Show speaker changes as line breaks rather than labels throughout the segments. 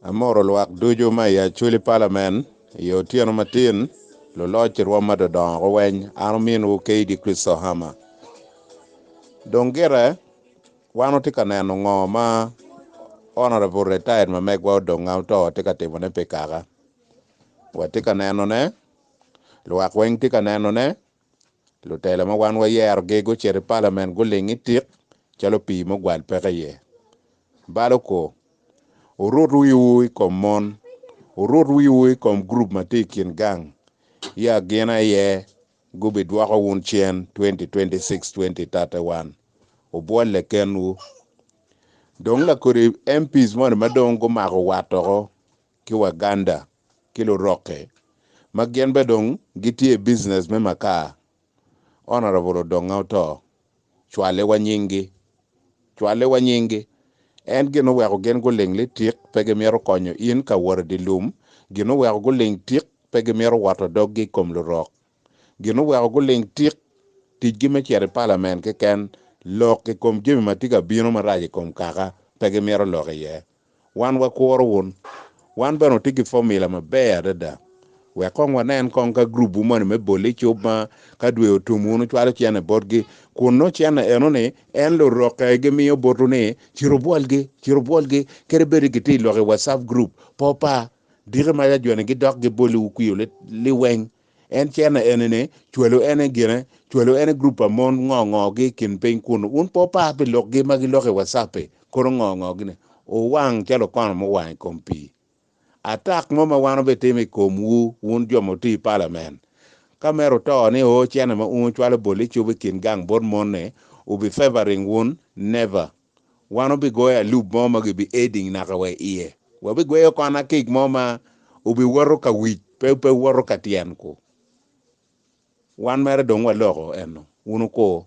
Amoro luak duju ma ya chuli parliament yo tieno matin lo loch rwa madodon wen armin u keidi Kristo hama dongere wano tika neno ngo ma honorable retired ma megwa donga to tika timo ne pekara watika neno ne luak wen tika neno ne lutele ma wan wa yer gego chere parliament gulingi tik chalo pi mo gwal peke ye baloko urut wiwi kom mon urut wiwi kom group matikin gang ya gena ye gubi dwako wun chien 2026-2031 ubwale kenu dong la kuri MPs mon madong go mako watoro ki Waganda kilo roke magien bedong gitie business me maka honorable dong auto chwale wanyingi en gino wego gen go lengli tik pege miero konyo in ka wor di lum gino wego go leng tik pege miero wato doggi kom lo rok gino wego go leng tik tijgi me chere parliament ke ken lok ke kom jimi matiga bino maraji kom kaka pege miero loke ye wan wa kuoro wun wan beno tigi formula maber dada we kong wanen kong ka group mon me boli chup ma ka dwe otumunu chwalo chiane bodgi kuno chiane enone en lo roke ge miyo botune chirobwalgi kere beri giti lo WhatsApp group popa dire ma ya jone gi dok ge boli ukuyo li weng en chiane enene chwelo ene gine chwelo ene group amon ngongo gi kin pen kuno un popa be lok ge magi lo WhatsApp koro ngongo gine o wang chalo kono mo wang kompi attack mo ma wano betime komu wun jomo ti parliament kamero to ne o chene ma un chwale boli chubi kin gang bon monne ubi favoring wun never wano bi goya loop mo ma bi aiding na kawe iye wabi goya kona kik mo ma ubi waro ka wich pe waro ka tien ko wan mere dong wa loko eno unu ko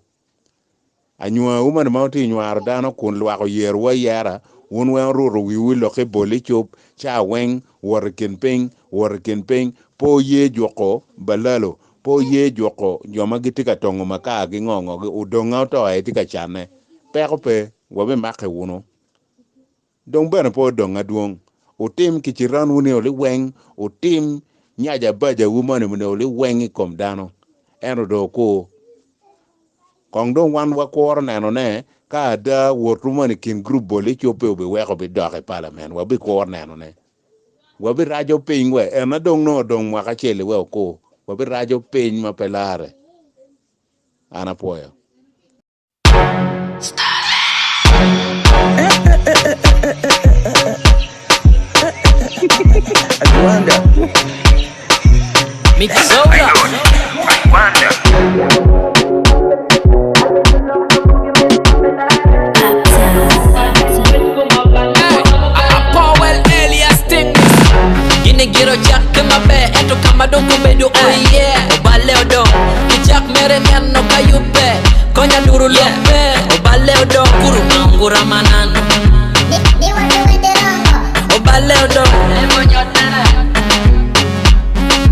anyua uman ma ti nyuar dano kun lwako yer wa yara wun wen ruro wiwi loke boli chup cha weng workin ping po ye joko balalo po ye joko joma gitika tongo maka gi ngongo gi udonga to ai tika chane peko pe wabe make wuno dong bana po donga duong utim kichiran wuni oli weng utim nyaja baja wumane mune oli wengi kom dano eno do ko kong dong wan wa kor neno ne ka da wotumane kin group boli chope obe weko be doke parliament wabi kor neno ne wabi rajo piny we ena dong no dong mwaka chele we ko wabi rajo piny ma pelare ana poyo
Wanda Mixoga Wanda Giro jack kama be eto kama dongo bedo oh yeah obaleo don kijak mere miano kayube konya duru lope obaleo don kuru mangura manan obaleo don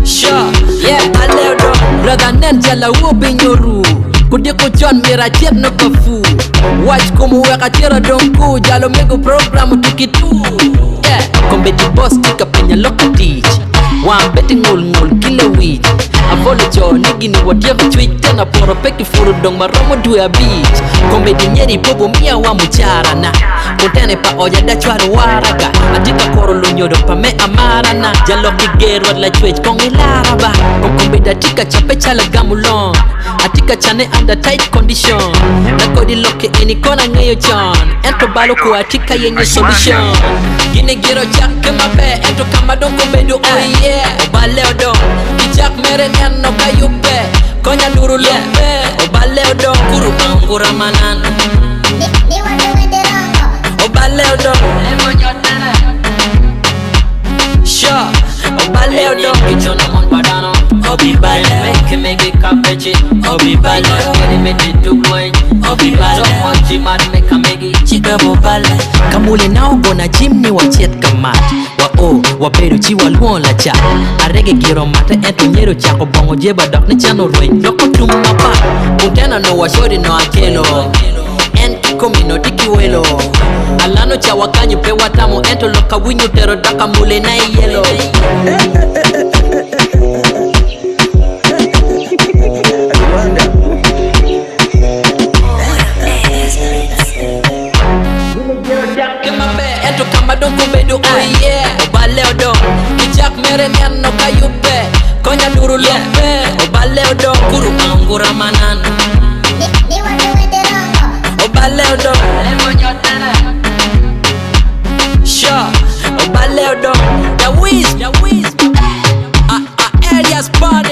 sure yeah obaleo don brother nen jala wobe nyoru kudi ko John mira jet no kafu watch komu weka tira don ku jalo mego program tukitu yeah kombe di boss tika penya lokati wan beti ngul kile wich avole cho nigi ni whatever tweet tena poro peki furu dong maromo duya beach kombe di nyeri bobo mia wa muchara na kontene pa oja da chwaru waraga atika koro lunyodo pa me amara na jalo kigero la chwech kongi laraba kombe da tika chape chala gamulon atika chane under tight condition na kodi loke eni kona ngeyo chan ento balo ko atika yenye solution gine giro jack mabe ento kama dongo bedo oh yeah obaleo don kijak mere nyano kayube konya duru lope obaleo don kuru mangura manan obaleo don sure obaleo don kichona mon badano obi bale make it capeche obi bale get it to point obi bale so much mad make it chika bale kamule nao gona jimni wachet kamat wa beru chi walwon la cha arege giro mata eto nyero cha ko bongo jeba dok ne chano roin loko tum mapa kuntena no wa shori no akelo en komino tikiwelo alano cha wakanyu pe watamu ento loka winyu tero daka mule na yelo ento kama donko bedu oh yeah obaleo don kijak mere niano kayupe konya duru lope obaleo don kuru angura manana obaleo don sure obaleo don the whiz areas bad